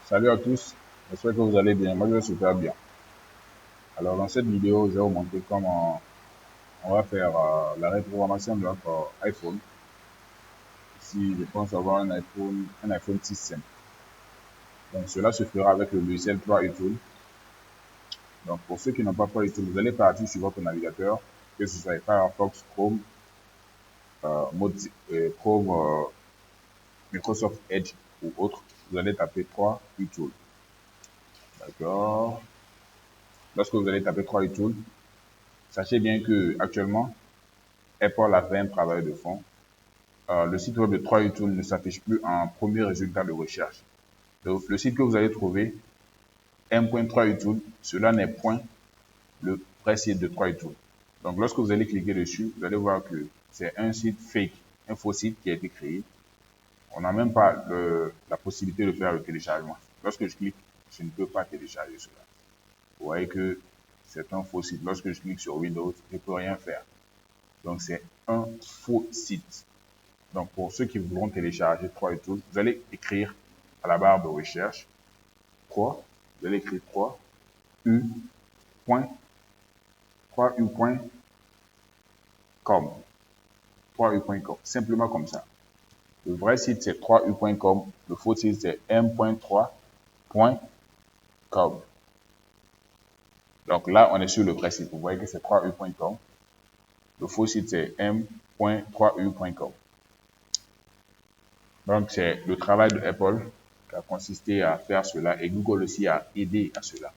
Salut à tous, j'espère que vous allez bien. Moi, je vais super bien. Alors, dans cette vidéo, je vais vous montrer comment on va faire la reprogrammation de notre iPhone. Ici, je pense avoir un iPhone 6 Donc, cela se fera avec le logiciel 3 Tool. Donc, pour ceux qui n'ont pas 3 Tool, vous allez partir sur votre navigateur, que ce soit Firefox, Chrome, Chrome, Microsoft Edge ou autre. Vous allez taper 3 Tool. D'accord. Lorsque vous allez taper 3 Tool, sachez bien que actuellement, Apple a fait un travail de fond. Le site web de 3uTool ne s'affiche plus en premier résultat de recherche. Donc, le site que vous allez trouver, m.3uTool, cela n'est point le vrai site de 3uTool. Donc, lorsque vous allez cliquer dessus, vous allez voir que c'est un site fake, un faux site qui a été créé. On n'a même pas la possibilité de faire le téléchargement. Lorsque je clique, je ne peux pas télécharger cela. Vous voyez que c'est un faux site. Lorsque je clique sur Windows, je ne peux rien faire. Donc, c'est un faux site. Donc, pour ceux qui voudront télécharger 3uTool, vous allez écrire à la barre de recherche 3, vous allez écrire 3u. 3u.com. 3u.com. Simplement comme ça. Le vrai site, c'est 3u.com. Le faux site, c'est m.3.com. Donc là, on est sur le vrai site. Vous voyez que c'est 3u.com. Le faux site, c'est m.3u.com. Donc, c'est le travail de Apple qui a consisté à faire cela et Google aussi a aidé à cela.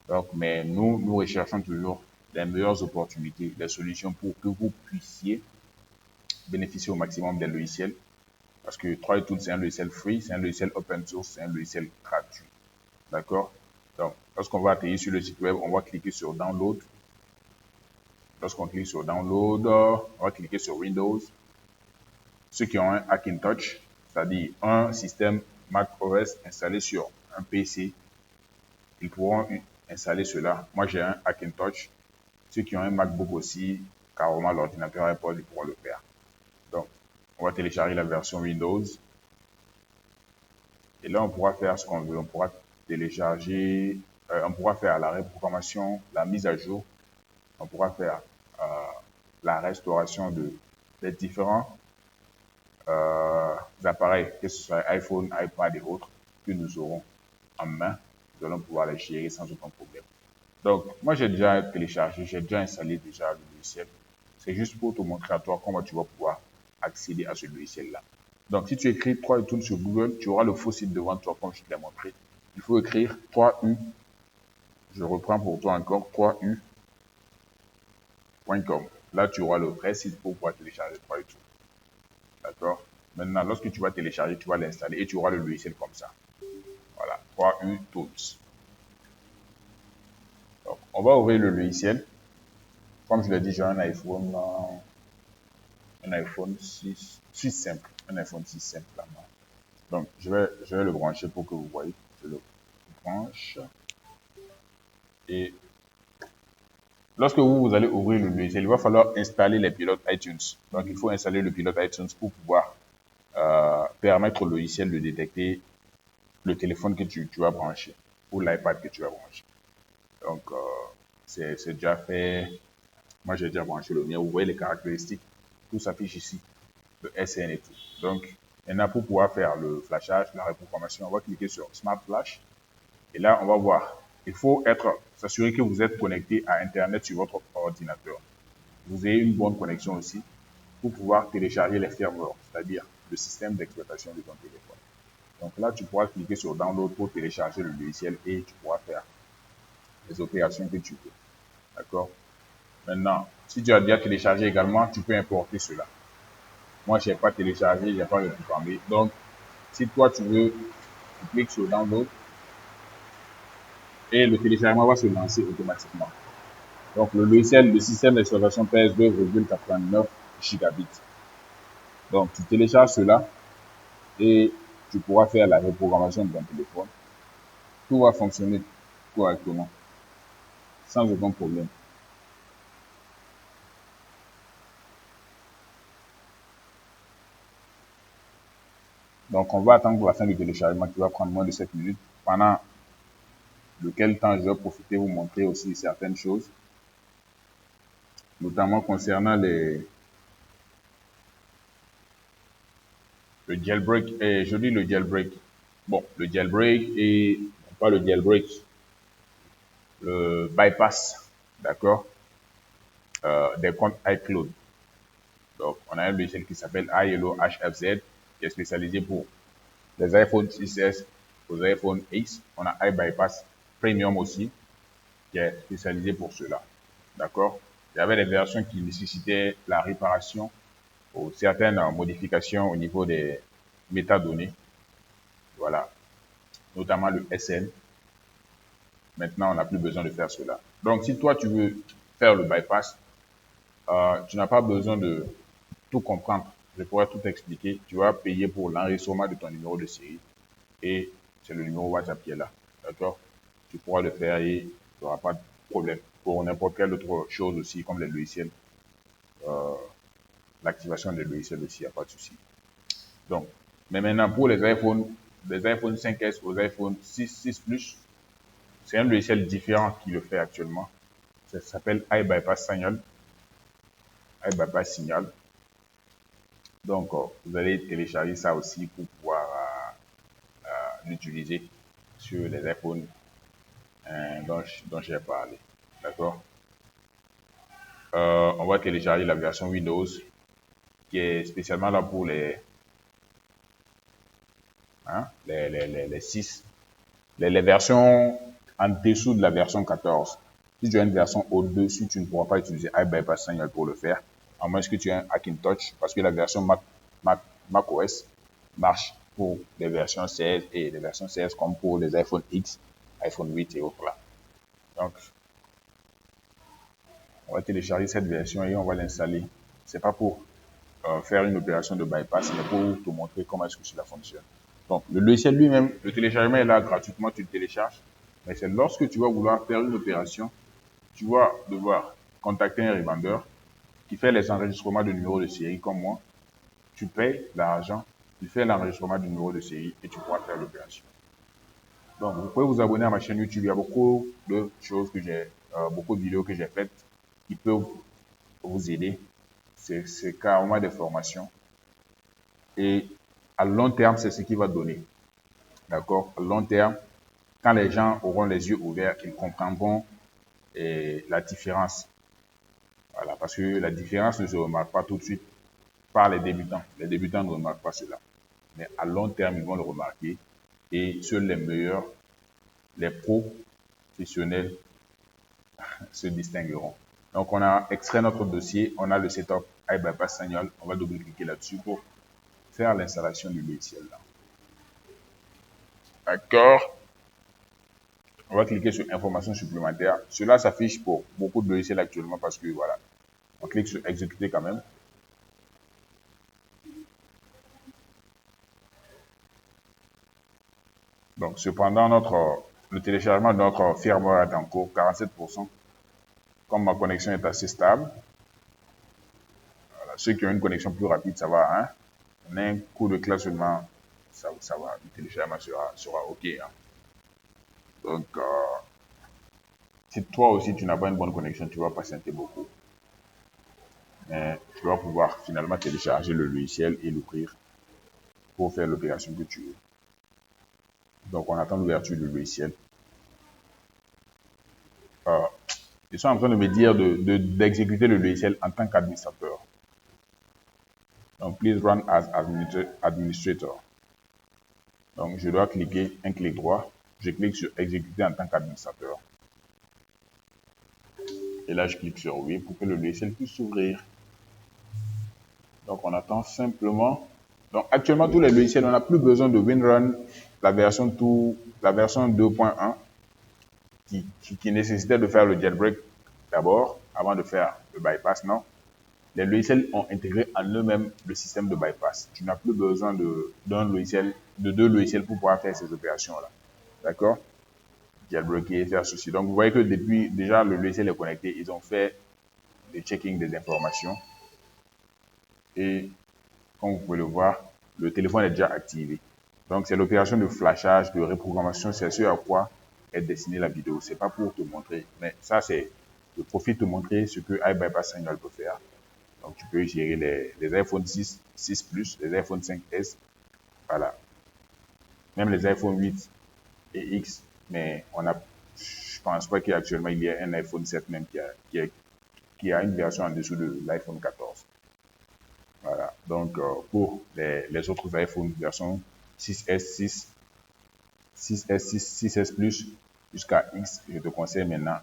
Donc, mais nous recherchons toujours les meilleures opportunités, les solutions pour que vous puissiez bénéficier au maximum des logiciels. Parce que 3uTool, c'est un logiciel free, c'est un logiciel open source, c'est un logiciel gratuit. D'accord? Donc, lorsqu'on va atterrir sur le site web, on va cliquer sur Download. Lorsqu'on clique sur Download, on va cliquer sur Windows. Ceux qui ont un Hackintosh, c'est-à-dire un système Mac OS installé sur un PC, ils pourront installer cela. Moi, j'ai un Hackintosh. Ceux qui ont un MacBook aussi, carrément l'ordinateur Apple, ils pourront le faire. Donc, on va télécharger la version Windows. Et là, on pourra faire ce qu'on veut. On pourra télécharger, on pourra faire la reprogrammation, la mise à jour. On pourra faire la restauration des différents appareils, que ce soit iPhone, iPad et autres, que nous aurons en main. Nous allons pouvoir les gérer sans aucun problème. Donc, moi, j'ai déjà téléchargé, j'ai déjà installé déjà le logiciel. C'est juste pour te montrer à toi comment tu vas pouvoir accéder à ce logiciel-là. Donc, si tu écris 3uTool sur Google, tu auras le faux site devant toi, comme je te l'ai montré. Il faut écrire 3u. Je reprends pour toi encore 3u.com. Là, tu auras le vrai site pour pouvoir télécharger 3uTool. D'accord? Maintenant, lorsque tu vas télécharger, tu vas l'installer et tu auras le logiciel comme ça. Voilà, 3uTools. Donc, on va ouvrir le logiciel. Comme je l'ai dit, j'ai un iPhone 6 simple. Un iPhone 6 simple là. Donc, je vais le brancher pour que vous voyez. Je le branche. Et lorsque vous allez ouvrir le logiciel, il va falloir installer les pilotes iTunes. Donc, il faut installer le pilote iTunes pour pouvoir permettre au logiciel de détecter le téléphone que tu vas brancher ou l'iPad que tu vas brancher. Donc, c'est déjà fait. Moi, j'ai déjà branché le mien. Vous voyez les caractéristiques. Tout s'affiche ici. Le SN et tout. Donc, maintenant, pour pouvoir faire le flashage, la reprogrammation, on va cliquer sur Smart Flash. Et là, on va voir. Il faut s'assurer que vous êtes connecté à Internet sur votre ordinateur. Vous ayez une bonne connexion aussi pour pouvoir télécharger les firmware, c'est-à-dire le système d'exploitation de ton téléphone. Donc là, tu pourras cliquer sur Download pour télécharger le logiciel et tu pourras faire les opérations que tu veux. D'accord? Maintenant, si tu as déjà téléchargé également, tu peux importer cela. Moi, je n'ai pas téléchargé, je n'ai pas reprogrammé. Donc, si toi, tu veux, tu cliques sur Download et le téléchargement va se lancer automatiquement. Donc, le logiciel, le système d'exploitation pèse 2,89 gigabits. Donc, tu télécharges cela et tu pourras faire la reprogrammation de ton téléphone. Tout va fonctionner correctement, sans aucun problème. Donc, on va attendre la fin du téléchargement qui va prendre moins de 7 minutes. pendant lequel temps je vais profiter vous montrer aussi certaines choses, notamment concernant le jailbreak. Et je dis le jailbreak. Bon, le jailbreak et pas le jailbreak, le bypass, d'accord, des comptes iCloud. Donc, on a un logiciel qui s'appelle iHello HFZ, qui est spécialisé pour les iPhone 6S, aux iPhone X. On a iBypass Premium aussi, qui est spécialisé pour cela. D'accord? Il y avait des versions qui nécessitaient la réparation ou certaines modifications au niveau des métadonnées. Voilà. Notamment le SN. Maintenant, on n'a plus besoin de faire cela. Donc, si toi, tu veux faire le bypass, tu n'as pas besoin de tout comprendre. Je pourrais tout expliquer. Tu vas payer pour l'enregistrement de ton numéro de série et c'est le numéro WhatsApp qui est là. D'accord? Tu pourras le faire et tu n'auras pas de problème. Pour n'importe quelle autre chose aussi, comme les logiciels, euh, l'activation des logiciels aussi, il n'y a pas de souci. Donc, mais maintenant, pour les iPhone 5S aux iPhone 6 Plus, c'est un logiciel différent qui le fait actuellement. Ça s'appelle iBypass Signal. iBypass Signal. Donc, vous allez télécharger ça aussi pour pouvoir l'utiliser sur les iPhones dont j'ai parlé. D'accord? On va télécharger la version Windows qui est spécialement là pour les 6. Les versions en dessous de la version 14. Si tu as une version au-dessus, tu ne pourras pas utiliser iBypass Signal pour le faire, à moins que tu aies un Hackintosh, parce que la version macOS marche pour les versions 16 et les versions 16 comme pour les iPhone X, iPhone 8 et autres là. Donc, on va télécharger cette version et on va l'installer. C'est pas pour faire une opération de bypass, mais pour te montrer comment est-ce que cela fonctionne. Donc, le logiciel lui-même, le téléchargement est là gratuitement, tu le télécharges. Mais c'est lorsque tu vas vouloir faire une opération, tu vas devoir contacter un revendeur qui fait les enregistrements de numéros de série comme moi. Tu payes l'argent, tu fais l'enregistrement du numéro de série et tu pourras faire l'opération. Donc, vous pouvez vous abonner à ma chaîne YouTube. Il y a beaucoup de choses que beaucoup de vidéos que j'ai faites qui peuvent vous aider. C'est carrément des formations. Et à long terme, c'est ce qui va donner. D'accord? À long terme, quand les gens auront les yeux ouverts, ils comprendront la différence. Voilà, parce que la différence ne se remarque pas tout de suite par les débutants. Les débutants ne remarquent pas cela. Mais à long terme, ils vont le remarquer. Et seuls les meilleurs, les professionnels se distingueront. Donc, on a extrait notre dossier. On a le setup iBypass Signal. On va double-cliquer là-dessus pour faire l'installation du logiciel. D'accord? On va cliquer sur informations supplémentaires. Cela s'affiche pour beaucoup de logiciels actuellement parce que voilà. On clique sur exécuter quand même. Donc, cependant, le téléchargement de notre firmware est en cours, 47%. Comme ma connexion est assez stable, voilà, ceux qui ont une connexion plus rapide, ça va. Hein? On a un coup de classe seulement, ça va. Le téléchargement sera OK. Hein? Donc, si toi aussi tu n'as pas une bonne connexion, tu vas patienter beaucoup. Mais tu vas pouvoir finalement télécharger le logiciel et l'ouvrir pour faire l'opération que tu veux. Donc, on attend l'ouverture du logiciel. Ils sont en train de me dire d'exécuter le logiciel en tant qu'administrateur. Donc, please run as administrator. Donc, je dois cliquer un clic droit. Je clique sur exécuter en tant qu'administrateur. Et là, je clique sur oui pour que le logiciel puisse s'ouvrir. Donc, on attend simplement. Donc, actuellement, tous les logiciels, on n'a plus besoin de WinRun, la version 2.1 qui nécessitait de faire le jailbreak d'abord avant de faire le bypass. Non, les logiciels ont intégré en eux-mêmes le système de bypass. Tu n'as plus besoin de deux logiciels pour pouvoir faire ces opérations-là. D'accord? Jailbreaker, faire ceci. Donc, vous voyez que depuis déjà le logiciel est connecté, ils ont fait le checking des informations. Et comme vous pouvez le voir, le téléphone est déjà activé. Donc, c'est l'opération de flashage, de reprogrammation, c'est ce à quoi est destinée la vidéo. C'est pas pour te montrer, mais ça, c'est, je profite de te montrer ce que iBypass Signal peut faire. Donc, tu peux gérer les iPhone 6, 6 Plus, les iPhone 5S, voilà. Même les iPhone 8 et X, mais je pense pas qu'actuellement il y ait un iPhone 7 même qui a une version en dessous de l'iPhone 14. Voilà. Donc, pour les autres iPhones version 6S, 6, 6S, 6, 6S Plus jusqu'à X, je te conseille maintenant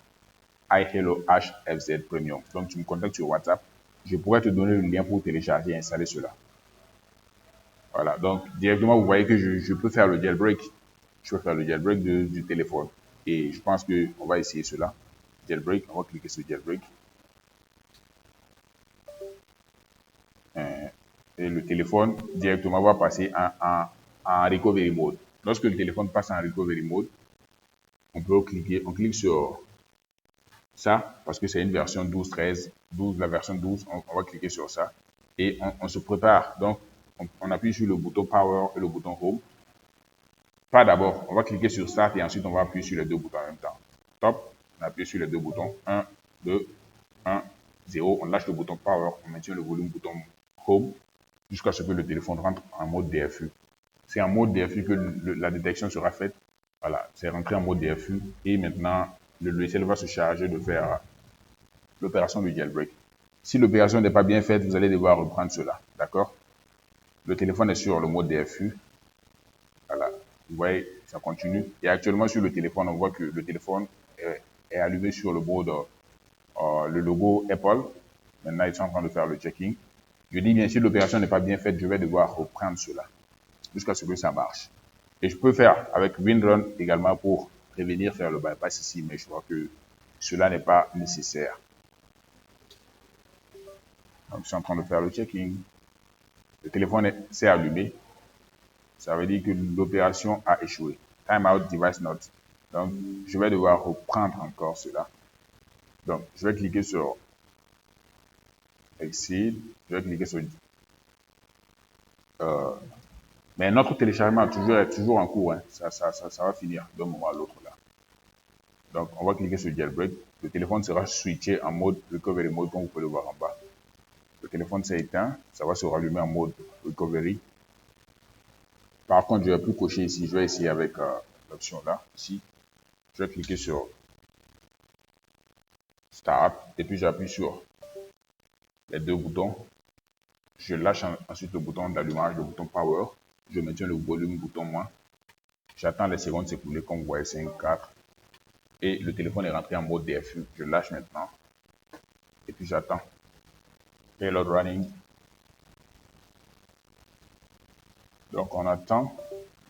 iHello HFZ Premium. Donc, tu me contactes sur WhatsApp. Je pourrais te donner le lien pour télécharger et installer cela. Voilà. Donc, directement, vous voyez que je peux faire le jailbreak. Je peux faire le jailbreak du téléphone. Et je pense qu'on va essayer cela. Jailbreak, on va cliquer sur jailbreak. Et le téléphone directement va passer en recovery mode. Lorsque le téléphone passe en recovery mode, on clique sur ça parce que c'est une version 12.13, 12, la version 12, on va cliquer sur ça et on se prépare. Donc, on appuie sur le bouton Power et le bouton Home. Pas d'abord, on va cliquer sur Start et ensuite on va appuyer sur les deux boutons en même temps. Top, on appuie sur les deux boutons, 1, 2, 1, 0, on lâche le bouton Power, on maintient le volume bouton Home jusqu'à ce que le téléphone rentre en mode DFU. C'est en mode DFU que la détection sera faite. Voilà, c'est rentré en mode DFU et maintenant le logiciel va se charger de faire l'opération du jailbreak. Si l'opération n'est pas bien faite, vous allez devoir reprendre cela. D'accord? Le téléphone est sur le mode DFU. Voilà, vous voyez, ça continue. Et actuellement sur le téléphone, on voit que le téléphone est allumé sur le mode, le logo Apple. Maintenant, ils sont en train de faire le checking. Je dis bien, si l'opération n'est pas bien faite, je vais devoir reprendre cela jusqu'à ce que ça marche. Et je peux faire avec WinRun également pour prévenir faire le bypass ici, mais je crois que cela n'est pas nécessaire. Donc, je suis en train de faire le checking. Le téléphone s'est allumé. Ça veut dire que l'opération a échoué. Timeout device not. Donc, je vais devoir reprendre encore cela. Donc, je vais cliquer sur Exit. Je vais cliquer sur mais notre téléchargement est toujours en cours. Hein. Ça va finir d'un moment à l'autre là. Donc, on va cliquer sur Jailbreak. Le téléphone sera switché en mode Recovery Mode, comme vous pouvez le voir en bas. Le téléphone s'est éteint. Ça va se rallumer en mode Recovery. Par contre, je ne vais plus cocher ici. Je vais essayer avec l'option là. Ici, je vais cliquer sur Start. Et puis, j'appuie sur les deux boutons. Je lâche ensuite le bouton d'allumage, le bouton Power. Je maintiens le volume, bouton moins. J'attends les secondes s'écouler, comme vous voyez, 5, 4. Et le téléphone est rentré en mode DFU. Je lâche maintenant. Et puis j'attends. Payload running. Donc on attend.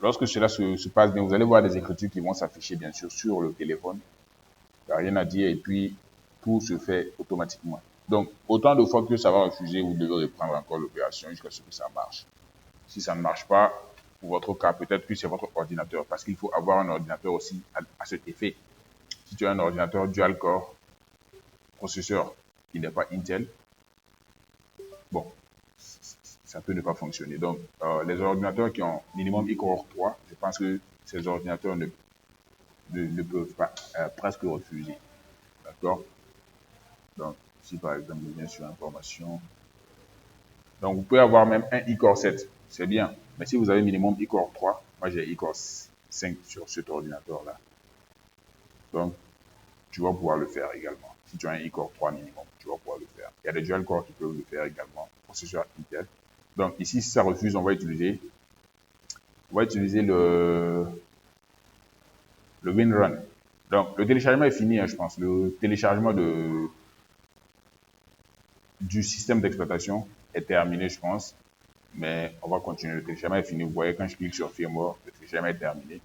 Lorsque cela se passe bien, vous allez voir des écritures qui vont s'afficher bien sûr sur le téléphone. Il n'y a rien à dire et puis tout se fait automatiquement. Donc autant de fois que ça va refuser, vous devez reprendre encore l'opération jusqu'à ce que ça marche. Si ça ne marche pas, pour votre cas, peut-être que c'est votre ordinateur parce qu'il faut avoir un ordinateur aussi à cet effet. Si tu as un ordinateur dual core, processeur qui n'est pas Intel, bon, ça peut ne pas fonctionner. Donc, les ordinateurs qui ont minimum iCore 3, je pense que ces ordinateurs ne peuvent pas presque refuser. D'accord? Donc, si par exemple, je viens sur information, donc vous pouvez avoir même un iCore 7, c'est bien. Mais si vous avez minimum iCore 3, moi j'ai iCore 5 sur cet ordinateur-là. Donc, tu vas pouvoir le faire également. Si tu as un iCore 3 minimum, tu vas pouvoir le faire. Il y a des dual core qui peuvent le faire également, processeur Intel. Donc ici, si ça refuse, on va utiliser le WinRun. Donc le téléchargement est fini, hein, je pense. Le téléchargement du système d'exploitation est terminé, je pense. Mais on va continuer. Le téléchargement est fini. Vous voyez, quand je clique sur firmware, le téléchargement est terminé.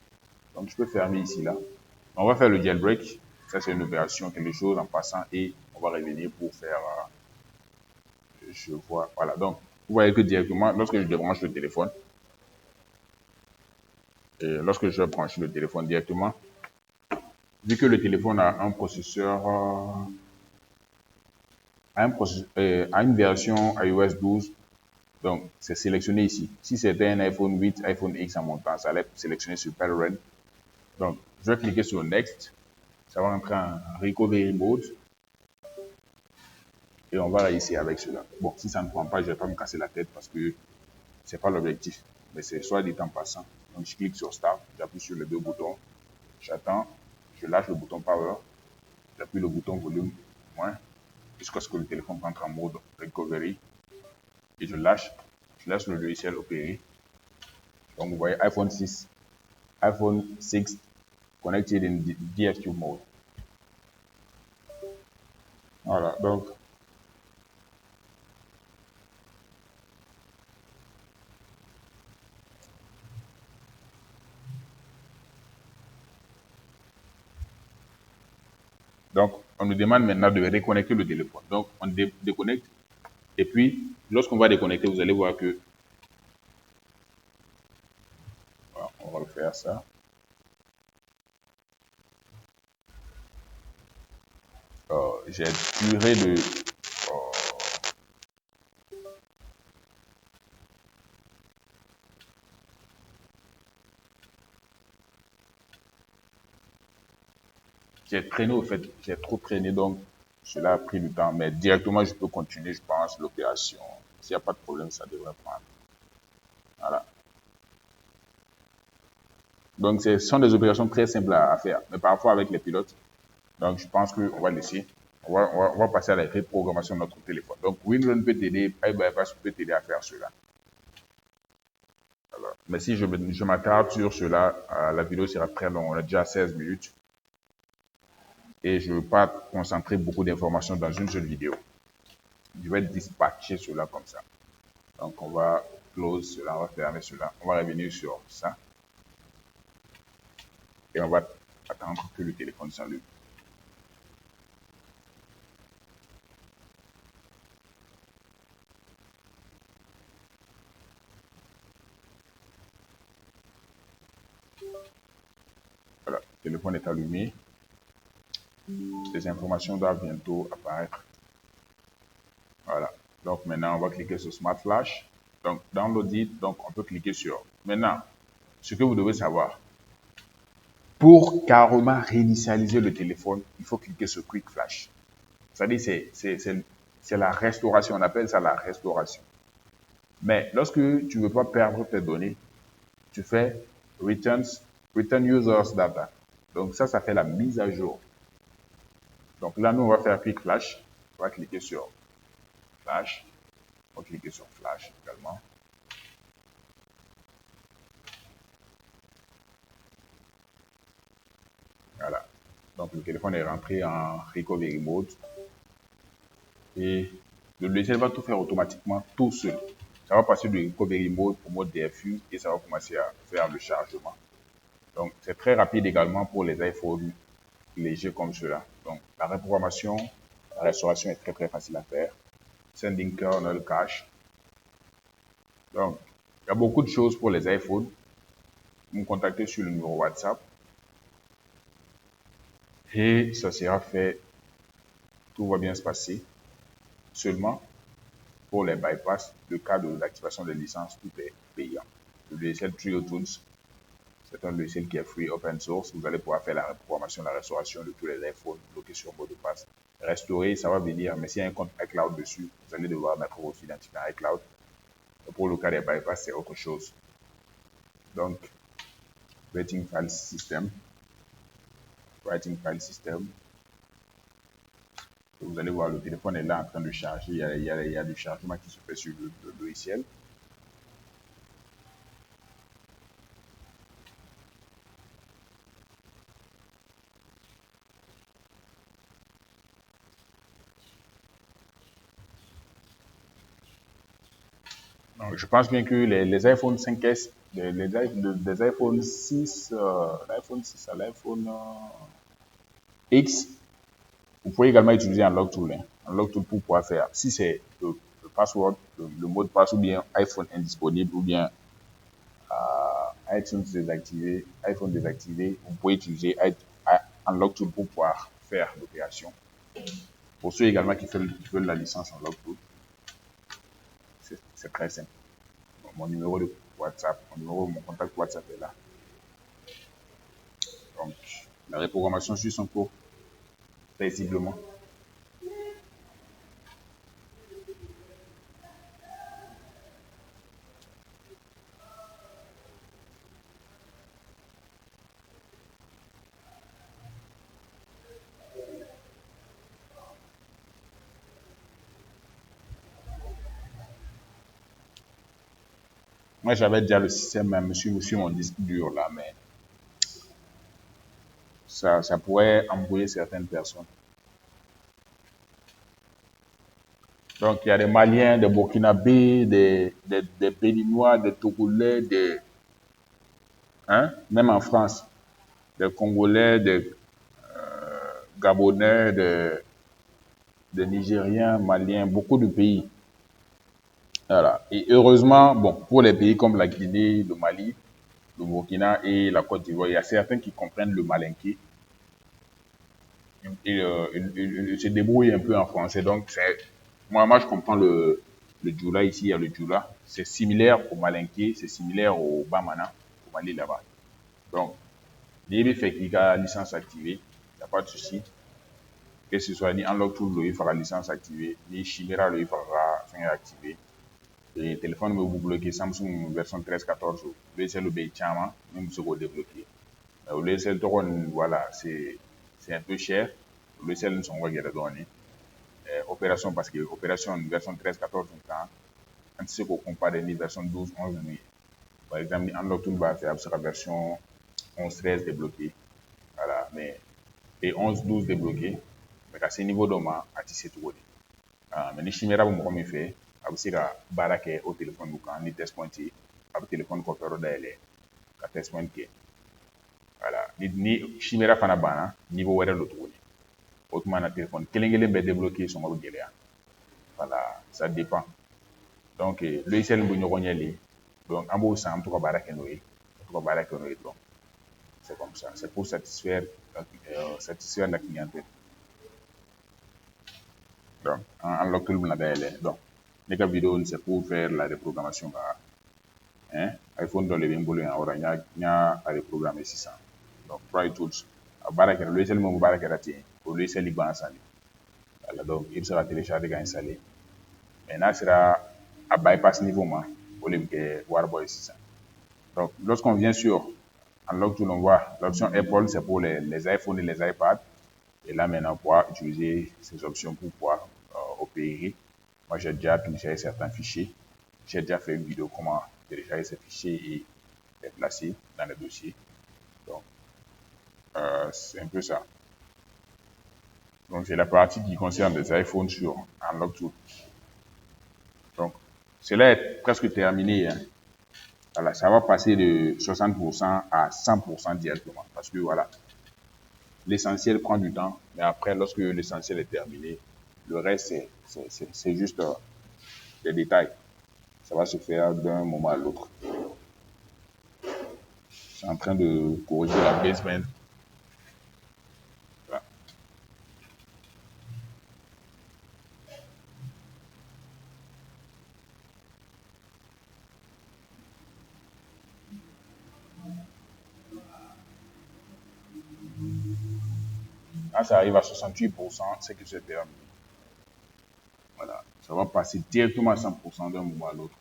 Donc je peux fermer ici, là. On va faire le jailbreak. Ça, c'est une opération, quelque chose en passant et on va revenir pour faire, je vois, voilà. Donc, vous voyez que directement, lorsque je débranche le téléphone, et lorsque je branche le téléphone directement, vu que le téléphone a un processeur, a une version iOS 12, Donc, c'est sélectionné ici. Si c'était un iPhone 8, iPhone X en montant, ça allait sélectionner sur Parent. Donc, je vais cliquer sur Next. Ça va entrer en Recovery Mode. Et on va réussir avec cela. Bon, si ça ne prend pas, je ne vais pas me casser la tête parce que ce n'est pas l'objectif. Mais c'est soit dit en passant. Donc, je clique sur Start, j'appuie sur les deux boutons. J'attends, je lâche le bouton Power, j'appuie le bouton Volume moins jusqu'à ce que le téléphone rentre en mode Recovery. Et je laisse le logiciel opérer. Donc, vous voyez iPhone 6 connected in DFQ mode. Voilà, donc on nous demande maintenant de reconnecter le téléphone. Donc, on déconnecte. Et puis, lorsqu'on va déconnecter, vous allez voir que, voilà, on va le faire ça. J'ai duré de, j'ai traîné au fait, j'ai trop traîné, donc cela a pris du temps. Mais directement, je peux continuer, je pense, l'opération. S'il n'y a pas de problème, ça devrait prendre. Voilà. Donc, ce sont des opérations très simples à faire, mais parfois avec les pilotes. Donc, je pense qu'on va laisser. On va passer à la reprogrammation de notre téléphone. Donc, Winrun peut t'aider, iBypass peut t'aider à faire cela. Alors, mais si je m'attarde sur cela, la vidéo sera très longue. On a déjà 16 minutes. Et je ne veux pas concentrer beaucoup d'informations dans une seule vidéo. Je vais dispatcher cela comme ça. Donc, on va close cela, on va fermer cela. On va revenir sur ça. Et on va attendre que le téléphone s'allume. Voilà, le téléphone est allumé. Les informations doivent bientôt apparaître. Voilà. Donc maintenant, on va cliquer sur Smart Flash. Donc dans l'audit, donc on peut cliquer sur. Maintenant, ce que vous devez savoir, pour carrément réinitialiser le téléphone, il faut cliquer sur Quick Flash. C'est-à-dire, c'est la restauration. On appelle ça la restauration. Mais lorsque tu ne veux pas perdre tes données, tu fais Return Users Data. Donc ça fait la mise à jour. Donc là, nous, on va faire Quick Flash. On va cliquer sur Flash. On va cliquer sur Flash également. Voilà. Donc le téléphone est rentré en Recovery Mode. Et le logiciel va tout faire automatiquement tout seul. Ça va passer de Recovery Mode au mode DFU et ça va commencer à faire le chargement. Donc c'est très rapide également pour les iPhones légers comme cela. Donc la reprogrammation, la restauration est très facile à faire. Sending kernel cache. Donc il y a beaucoup de choses pour les iPhones. Vous me contactez sur le numéro WhatsApp et ça sera fait. Tout va bien se passer. Seulement, pour les bypass, le cas de l'activation des licences, tout est payant. Le logiciel TrioTunes, c'est un logiciel qui est free, open source. Vous allez pouvoir faire la reprogrammation, la restauration de tous les iPhones bloqués sur mot de passe. Restaurer, ça va venir, mais s'il y a un compte iCloud dessus, vous allez devoir mettre votre identifiant iCloud. Et pour le cas des bypass, c'est autre chose. Donc, Writing File System. Vous allez voir, le téléphone est là en train de charger. Il y a du chargement qui se fait sur le logiciel. Donc, je pense bien que les iPhone 5S, des iPhone 6, l'iPhone 6 à l'iPhone X, vous pouvez également utiliser Unlock Tool. Unlock Tool pour pouvoir faire, si c'est le password, le mot de passe ou bien iPhone indisponible ou bien iTunes désactivé, iPhone désactivé, vous pouvez utiliser Unlock Tool pour pouvoir faire l'opération. Pour ceux également qui veulent la licence Unlock Tool, c'est très simple. mon numéro de WhatsApp, mon contact WhatsApp est là. Donc, la reprogrammation suit son cours paisiblement. Moi, j'avais déjà le système même sur mon disque dur là, mais ça pourrait embrouiller certaines personnes. Donc, il y a des Maliens, des Burkinabés, des Béninois, des Togolais, hein, même en France, des Congolais, des Gabonais, des Nigériens, Maliens, beaucoup de pays. Voilà. Et heureusement, bon, pour les pays comme la Guinée, le Mali, le Burkina et la Côte d'Ivoire, il y a certains qui comprennent le malinké et ils se débrouillent un peu en français. Donc, moi, je comprends le Djoula ici, il y a le Djoula. C'est similaire au malinké, c'est similaire au Bamana, au Mali là-bas. Donc, l'IB fait qu'il a la licence activée, il n'y a pas de souci. Que ce soit ni Unlock Tool, il fera licence activée, ni Chimera, il fera fin activé. Et téléphone, vous bloquez Samsung version 13-14, le c'est le Bechama, même si vous débloquez. Le logiciel, voilà, c'est un peu cher. Le logiciel, nous sommes regardés donner. Opération, parce que opération version 13-14, on sait qu'on compare une version 12-11. Par exemple, Unlock Tool va faire la version 11-13 débloquée. Voilà, mais et 11-12 débloqué. Mais à ce niveau d'homme, à tisser tout. Mais les chimères, vous m'avez fait, à vous baara kɛ au téléphone kan ni test point ye a bɛ téléphone kɔfɛ dayɛlɛ ka test point kɛ voilà ni chimera fana banna niveau wɛrɛ lo tuguni o tuma na téléphone kelen kelen bɛɛ débloqué sɔngɔ bɛ gɛlɛya voilà ça dépend donc logiciel bɛ ɲɔgɔn ɲɛ le donc an b'o san an bɛ to ka baara kɛ n'o ye ka to ka baara kɛ n'o ye donc c'est comme ça c'est pour satisfaire la clientèle donc en local bɛ na dayɛlɛ donc ne ka vidéo c'est pour faire la reprogrammation ka hein iPhone dɔ de bɛ n bolo yan o la n y'a reprogrammer sisan donc Pro Tools a baara kɛra logiciel min baara kɛra ten o logiciel b'an san voilà donc i bɛ se ka télécharger ka installer mais n'a sera à bypass niveau ma o de bɛ kɛ waribɔ ye sisan donc lorsqu'on vient sur Unlock Tool on voit l'option Apple c'est pour les iPhones et les iPads et là maintenant on pourra utiliser ces options pour pouvoir opérer. Moi j'ai déjà téléchargé certains fichiers, j'ai déjà fait une vidéo comment télécharger ces fichiers et les placer dans les dossiers. Donc, c'est un peu ça. Donc, c'est la partie qui concerne les iPhones sur Unlock Tool. Donc, cela est presque terminé. Hein. Voilà, ça va passer de 60% à 100% directement. Parce que voilà, l'essentiel prend du temps. Mais après, lorsque l'essentiel est terminé, le reste, c'est juste des détails. Ça va se faire d'un moment à l'autre. C'est en train de corriger la baseband. Voilà. Quand ça arrive à 68%, c'est que c'est terminé. Voilà. Ça va passer directement à 100% d'un moment à l'autre.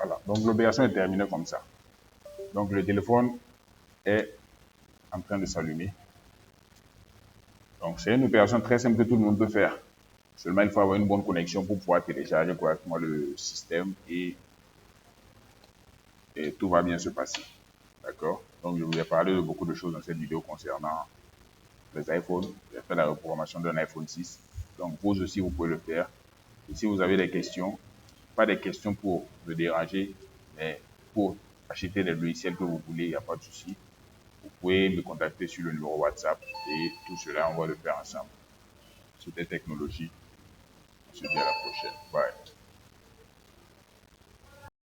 Voilà, donc l'opération est terminée comme ça. Donc le téléphone est en train de s'allumer. Donc c'est une opération très simple que tout le monde peut faire. Seulement, il faut avoir une bonne connexion pour pouvoir télécharger correctement le système et tout va bien se passer. D'accord? Donc, je vous ai parlé de beaucoup de choses dans cette vidéo concernant les iPhones. J'ai fait la reprogrammation d'un iPhone 6. Donc, vous aussi, vous pouvez le faire. Et si vous avez des questions, pas des questions pour me déranger, mais pour acheter les logiciels que vous voulez, il n'y a pas de souci. Vous pouvez me contacter sur le numéro WhatsApp et tout cela, on va le faire ensemble. C'était Technologie. On se dit à la prochaine.